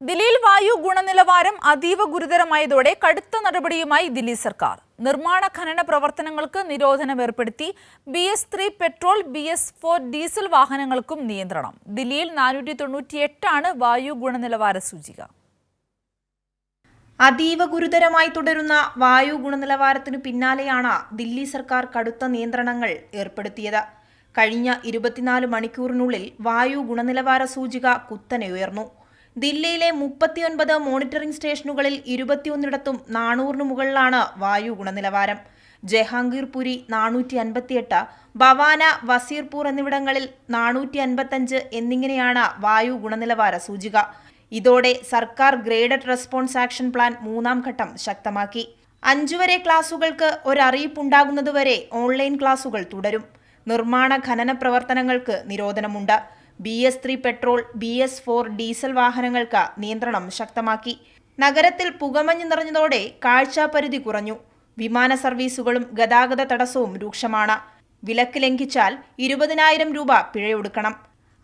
ദില്ലിയിൽ വായു ഗുണനിലവാരം അതീവ ഗുരുതരമായതോടെ കടുത്ത നടപടിയുമായി ദില്ലി സർക്കാർ. നിർമ്മാണ ഖനന പ്രവർത്തനങ്ങൾക്ക് നിരോധനം ഏർപ്പെടുത്തി. BS3 പെട്രോൾ, BS4 ഡീസൽ വാഹനങ്ങൾക്കും നിയന്ത്രണം. ദില്ലിയിൽ 498 വായു ഗുണനിലവാര സൂചിക. അതീവ ഗുരുതരമായി തുടരുന്ന വായു ഗുണനിലവാരത്തിനു പിന്നാലെയാണ് ദില്ലി സർക്കാർ കടുത്ത നിയന്ത്രണങ്ങൾ ഏർപ്പെടുത്തിയത്. കഴിഞ്ഞ 24 മണിക്കൂറിനുള്ളിൽ വായു ഗുണനിലവാര സൂചിക കുത്തനെ ഉയർന്നു. ദില്ലിയിലെ 39 മോണിറ്ററിംഗ് സ്റ്റേഷനുകളിൽ 21 400 മുകളിലാണ് വായു ഗുണനിലവാരം. ജഹാംഗീർപുരി 458, ഭവാന, വസീർപൂർ എന്നിവിടങ്ങളിൽ 455 എന്നിങ്ങനെയാണ് വായു ഗുണനിലവാര സൂചിക. ഇതോടെ സർക്കാർ ഗ്രേഡഡ് റെസ്പോൺസ് ആക്ഷൻ പ്ലാൻ 3ാം ഘട്ടം ശക്തമാക്കി. 5 വരെ ക്ലാസുകൾക്ക് ഒരറിയിപ്പുണ്ടാകുന്നതുവരെ ഓൺലൈൻ ക്ലാസുകൾ തുടരും. നിർമ്മാണ ഖനന പ്രവർത്തനങ്ങൾക്ക് നിരോധനമുണ്ട്. BS3 പെട്രോൾ, BS4 ഡീസൽ വാഹനങ്ങൾക്ക് നിയന്ത്രണം ശക്തമാക്കി. നഗരത്തിൽ പുകമഞ്ഞ് നിറഞ്ഞതോടെ കാഴ്ചാപരിധി കുറഞ്ഞു. വിമാന സർവീസുകളും ഗതാഗത തടസ്സവും രൂക്ഷമാണ്. വിലക്ക് ലംഘിച്ചാൽ 20,000 രൂപ പിഴയൊടുക്കണം.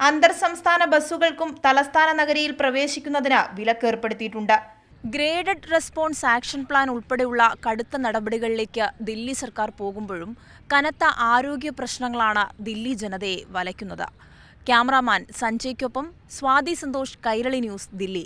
അന്തർ സംസ്ഥാന ബസ്സുകൾക്കും തലസ്ഥാന നഗരിയിൽ പ്രവേശിക്കുന്നതിന് വിലക്ക് ഏർപ്പെടുത്തിയിട്ടുണ്ട്. ഗ്രേഡഡ് റെസ്പോൺസ് ആക്ഷൻ പ്ലാൻ ഉൾപ്പെടെയുള്ള കടുത്ത നടപടികളിലേക്ക് ദില്ലി സർക്കാർ പോകുമ്പോഴും കനത്ത ആരോഗ്യ പ്രശ്നങ്ങളാണ് ദില്ലി ജനതയെ വലയ്ക്കുന്നത്. ക്യാമറാമാൻ സഞ്ജയ്ക്കൊപ്പം സ്വാതി സന്തോഷ്, കൈരളി ന്യൂസ്, ദില്ലി.